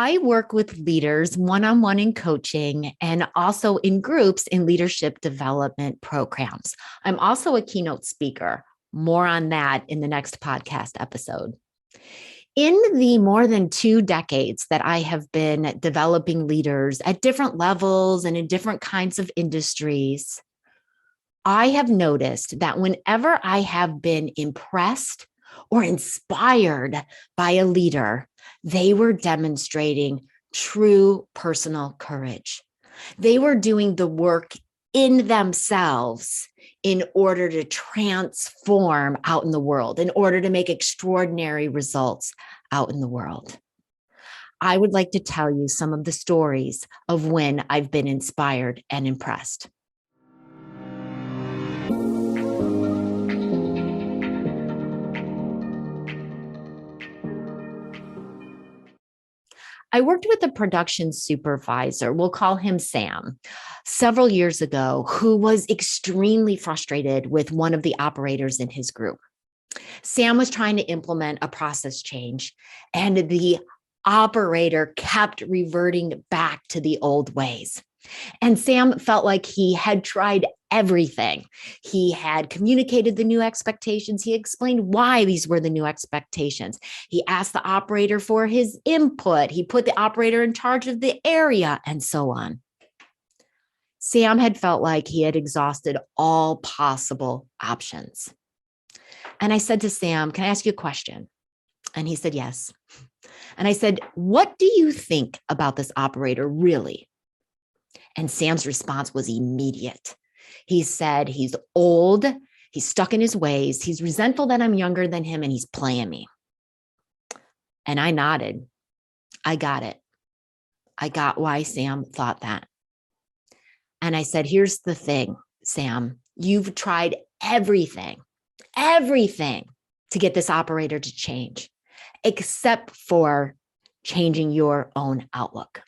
I work with leaders one-on-one in coaching and also in groups in leadership development programs. I'm also a keynote speaker. More on that in the next podcast episode. In the more than 2 decades that I have been developing leaders at different levels and in different kinds of industries, I have noticed that whenever I have been impressed or inspired by a leader, they were demonstrating true personal courage. They were doing the work in themselves in order to transform out in the world, in order to make extraordinary results out in the world. I would like to tell you some of the stories of when I've been inspired and impressed. I worked with a production supervisor, we'll call him Sam, several years ago, who was extremely frustrated with one of the operators in his group. Sam was trying to implement a process change, and the operator kept reverting back to the old ways. And Sam felt like he had tried everything. He had communicated the new expectations. He explained why these were the new expectations. He asked the operator for his input. He put the operator in charge of the area and so on. Sam had felt like he had exhausted all possible options. And I said to Sam, "Can I ask you a question?" And he said, "Yes." And I said, "What do you think about this operator really?" And Sam's response was immediate. He said, "He's old, he's stuck in his ways, he's resentful that I'm younger than him, and he's playing me." And I nodded. I got it. I got why Sam thought that. And I said, "Here's the thing, Sam, you've tried everything to get this operator to change, except for changing your own outlook,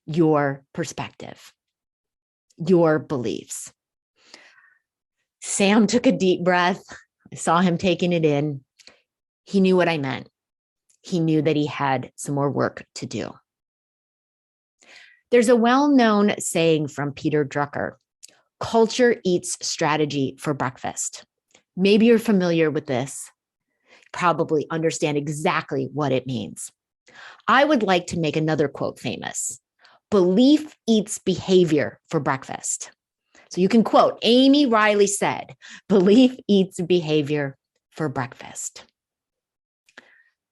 your perspective, your beliefs." Sam took a deep breath. I saw him taking it in. He knew what I meant. He knew that he had some more work to do. There's a well-known saying from Peter Drucker: culture eats strategy for breakfast. Maybe you're familiar with this, probably understand exactly what it means. I would like to make another quote famous: belief eats behavior for breakfast. So you can quote, Amy Riley said, "Belief eats behavior for breakfast."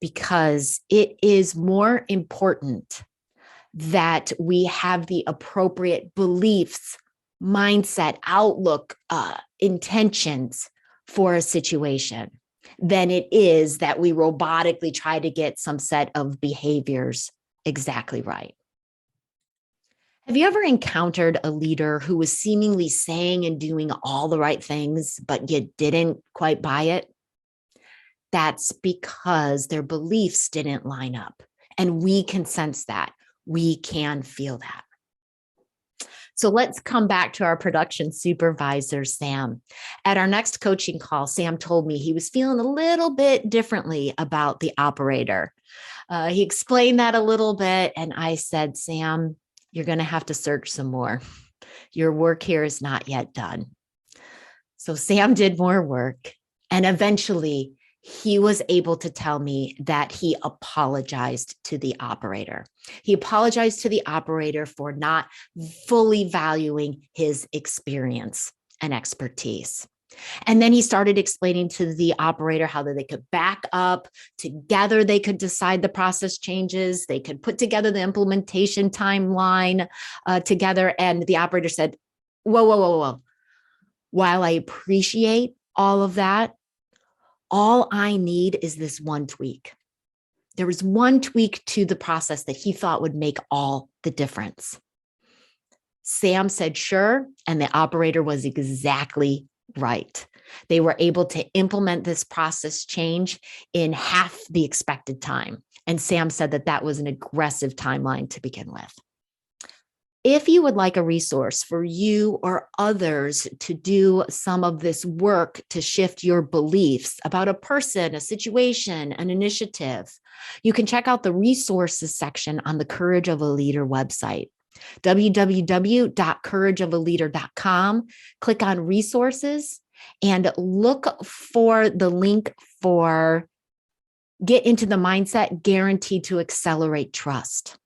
Because it is more important that we have the appropriate beliefs, mindset, outlook, intentions for a situation than it is that we robotically try to get some set of behaviors exactly right. Have you ever encountered a leader who was seemingly saying and doing all the right things, but you didn't quite buy it? That's because their beliefs didn't line up. And we can sense that. We can feel that. So let's come back to our production supervisor, Sam. At our next coaching call, Sam told me he was feeling a little bit differently about the operator. He explained that a little bit, and I said, "Sam, you're going to have to search some more. Your work here is not yet done." So Sam did more work, and eventually he was able to tell me that he apologized to the operator. He apologized to the operator for not fully valuing his experience and expertise. And then he started explaining to the operator how that they could back up together. They could decide the process changes. They could put together the implementation timeline together. And the operator said, whoa, whoa, whoa, whoa. While I appreciate all of that, all I need is this one tweak. There was one tweak to the process that he thought would make all the difference. Sam said, sure. And the operator was exactly right. They were able to implement this process change in half the expected time. And Sam said that that was an aggressive timeline to begin with. If you would like a resource for you or others to do some of this work to shift your beliefs about a person, a situation, an initiative, you can check out the resources section on the Courage of a Leader website, www.courageofaleader.com. Click on resources and look for the link for Get into the Mindset Guaranteed to Accelerate Trust.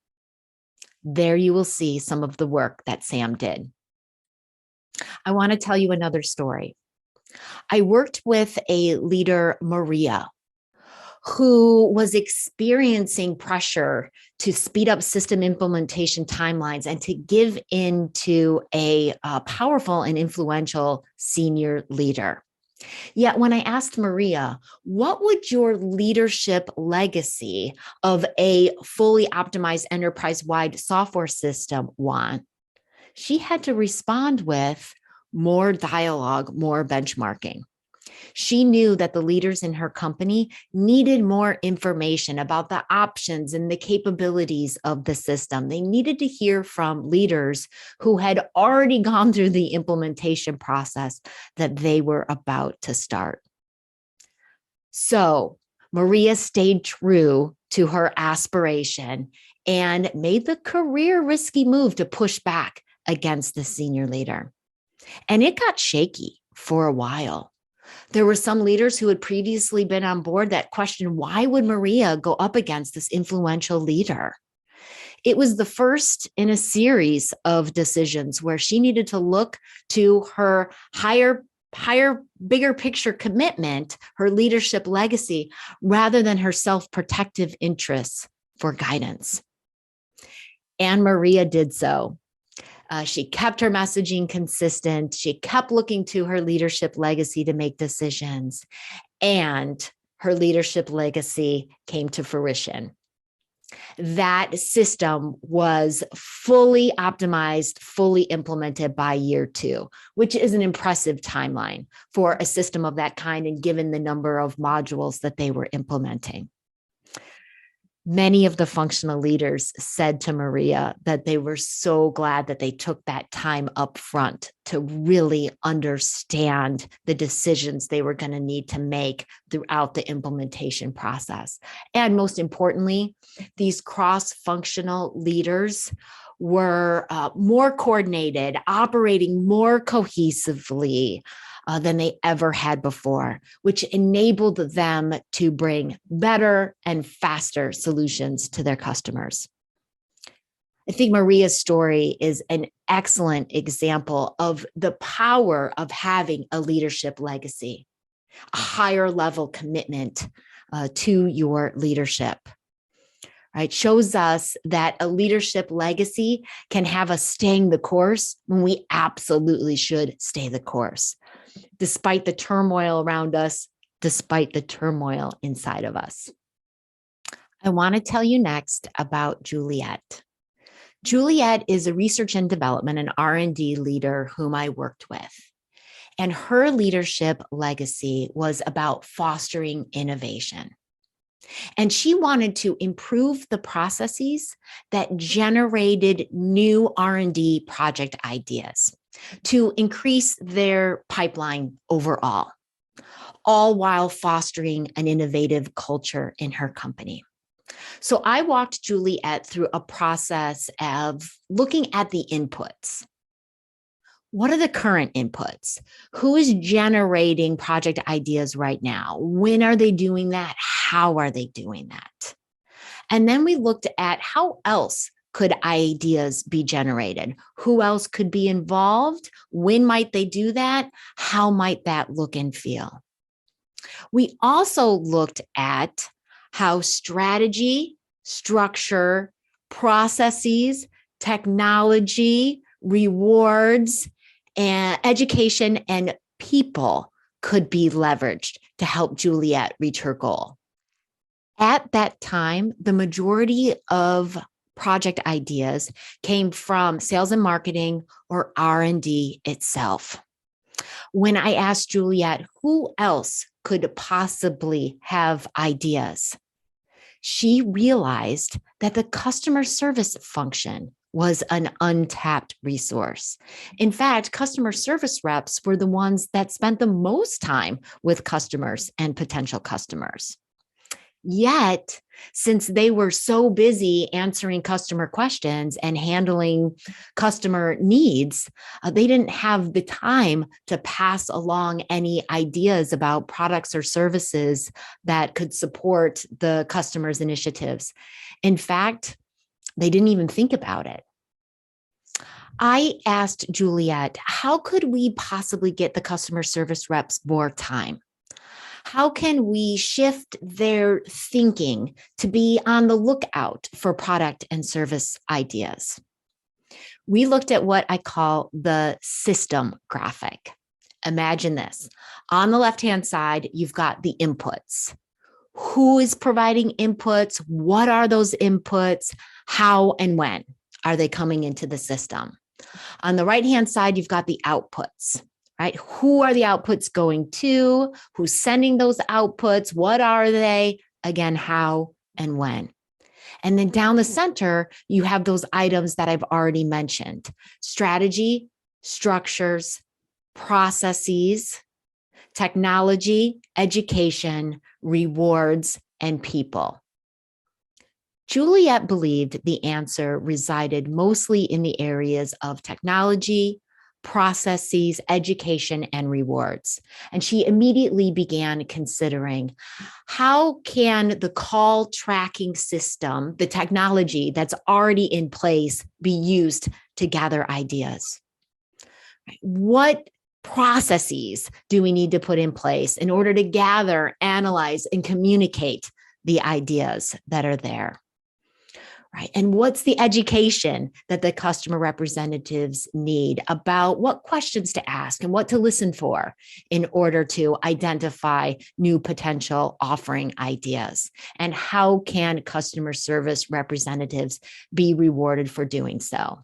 There you will see some of the work that Sam did. I want to tell you another story. I worked with a leader, Maria, who was experiencing pressure to speed up system implementation timelines and to give in to a powerful and influential senior leader. Yet when I asked Maria, what would your leadership legacy of a fully optimized enterprise-wide software system want? She had to respond with more dialogue, more benchmarking. She knew that the leaders in her company needed more information about the options and the capabilities of the system. They needed to hear from leaders who had already gone through the implementation process that they were about to start. So Maria stayed true to her aspiration and made the career risky move to push back against the senior leader. And it got shaky for a while. There were some leaders who had previously been on board that questioned, why would Maria go up against this influential leader? It was the first in a series of decisions where she needed to look to her higher, bigger picture commitment, her leadership legacy, rather than her self-protective interests for guidance. And Maria did so. She kept her messaging consistent. She kept looking to her leadership legacy to make decisions, and her leadership legacy came to fruition. That system was fully optimized, fully implemented by year 2, which is an impressive timeline for a system of that kind, and given the number of modules that they were implementing. Many of the functional leaders said to Maria that they were so glad that they took that time up front to really understand the decisions they were going to need to make throughout the implementation process. And most importantly, these cross-functional leaders were more coordinated, operating more cohesively than they ever had before, which enabled them to bring better and faster solutions to their customers. I think Maria's story is an excellent example of the power of having a leadership legacy, a higher level commitment to your leadership. Right? Shows us that a leadership legacy can have us staying the course when we absolutely should stay the course, despite the turmoil around us, despite the turmoil inside of us. I want to tell you next about Juliet. Juliet is a research and development and R&D leader whom I worked with. And her leadership legacy was about fostering innovation. And she wanted to improve the processes that generated new R&D project ideas to increase their pipeline overall, all while fostering an innovative culture in her company. So I walked Juliet through a process of looking at the inputs. What are the current inputs? Who is generating project ideas right now? When are they doing that? How are they doing that? And then we looked at how else could ideas be generated? Who else could be involved? When might they do that? How might that look and feel? We also looked at how strategy, structure, processes, technology, rewards, and education, and people could be leveraged to help Juliet reach her goal. At that time, the majority of project ideas came from sales and marketing or R&D itself. When I asked Juliet who else could possibly have ideas, she realized that the customer service function was an untapped resource. In fact, customer service reps were the ones that spent the most time with customers and potential customers. Yet, since they were so busy answering customer questions and handling customer needs, they didn't have the time to pass along any ideas about products or services that could support the customer's initiatives. In fact, they didn't even think about it. I asked Juliet, how could we possibly get the customer service reps more time? How can we shift their thinking to be on the lookout for product and service ideas? We looked at what I call the system graphic. Imagine this. On the left-hand side, you've got the inputs. Who is providing inputs? What are those inputs? How and when are they coming into the system? On the right-hand side, you've got the outputs. Right? Who are the outputs going to? Who's sending those outputs? What are they? Again, how and when. And then down the center, you have those items that I've already mentioned: strategy, structures, processes, technology, education, rewards, and people. Juliet believed the answer resided mostly in the areas of technology, processes, education, and rewards. And she immediately began considering, how can the call tracking system, the technology that's already in place, be used to gather ideas? What processes do we need to put in place in order to gather, analyze, and communicate the ideas that are there? Right. And what's the education that the customer representatives need about what questions to ask and what to listen for in order to identify new potential offering ideas? And how can customer service representatives be rewarded for doing so?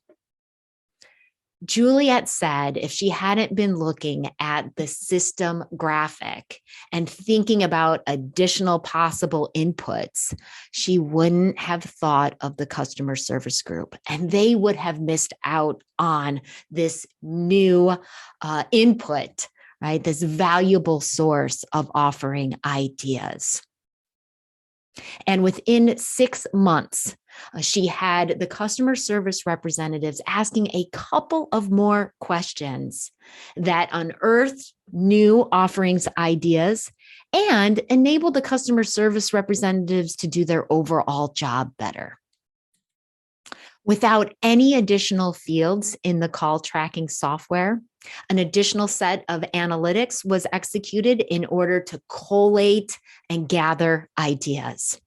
Juliet said if she hadn't been looking at the system graphic and thinking about additional possible inputs, she wouldn't have thought of the customer service group, and they would have missed out on this new input, right? This valuable source of offering ideas. And within 6 months, she had the customer service representatives asking a couple of more questions that unearthed new offerings ideas and enabled the customer service representatives to do their overall job better. Without any additional fields in the call tracking software, an additional set of analytics was executed in order to collate and gather ideas.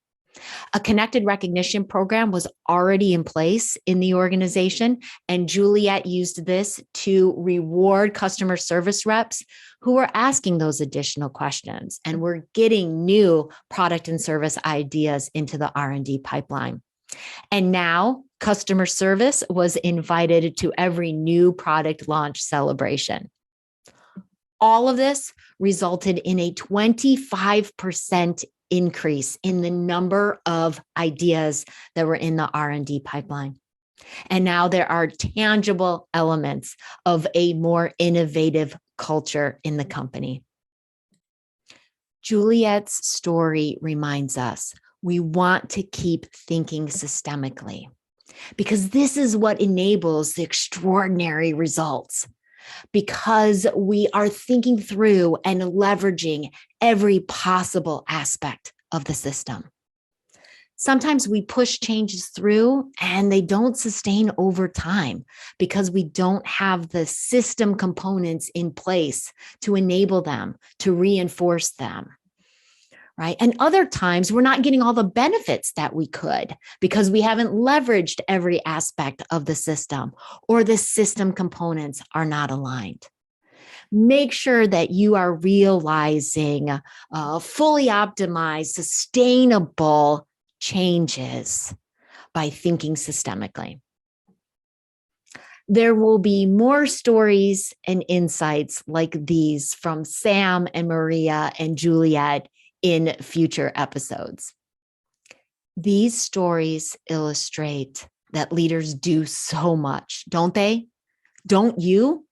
A connected recognition program was already in place in the organization, and Juliet used this to reward customer service reps who were asking those additional questions and were getting new product and service ideas into the R&D pipeline. And now customer service was invited to every new product launch celebration. All of this resulted in a 25% increase in the number of ideas that were in the R&D pipeline. And now there are tangible elements of a more innovative culture in the company. Juliet's story reminds us we want to keep thinking systemically, because this is what enables the extraordinary results. Because we are thinking through and leveraging every possible aspect of the system. Sometimes we push changes through and they don't sustain over time because we don't have the system components in place to enable them, to reinforce them. Right? And other times we're not getting all the benefits that we could because we haven't leveraged every aspect of the system, or the system components are not aligned. Make sure that you are realizing fully optimized, sustainable changes by thinking systemically. There will be more stories and insights like these from Sam and Maria and Juliet in future episodes. These stories illustrate that leaders do so much, don't they? Don't you?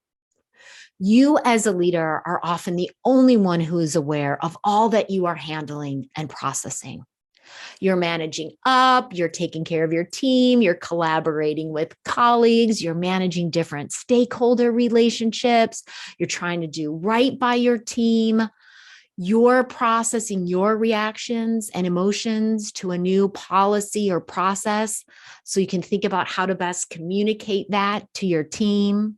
You as a leader are often the only one who is aware of all that you are handling and processing. You're managing up, you're taking care of your team, you're collaborating with colleagues, you're managing different stakeholder relationships, you're trying to do right by your team. You're processing your reactions and emotions to a new policy or process so you can think about how to best communicate that to your team,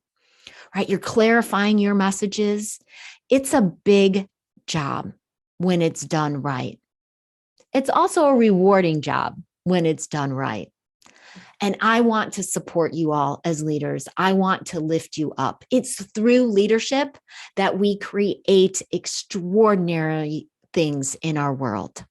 right? You're clarifying your messages. It's a big job when it's done right. It's also a rewarding job when it's done right. And I want to support you all as leaders. I want to lift you up. It's through leadership that we create extraordinary things in our world.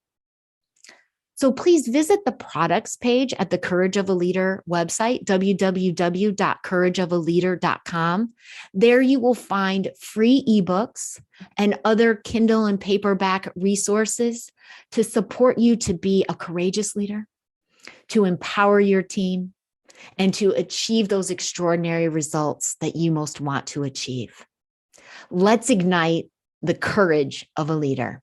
So please visit the products page at the Courage of a Leader website, www.courageofaleader.com. There you will find free ebooks and other Kindle and paperback resources to support you to be a courageous leader, to empower your team, and to achieve those extraordinary results that you most want to achieve. Let's ignite the courage of a leader.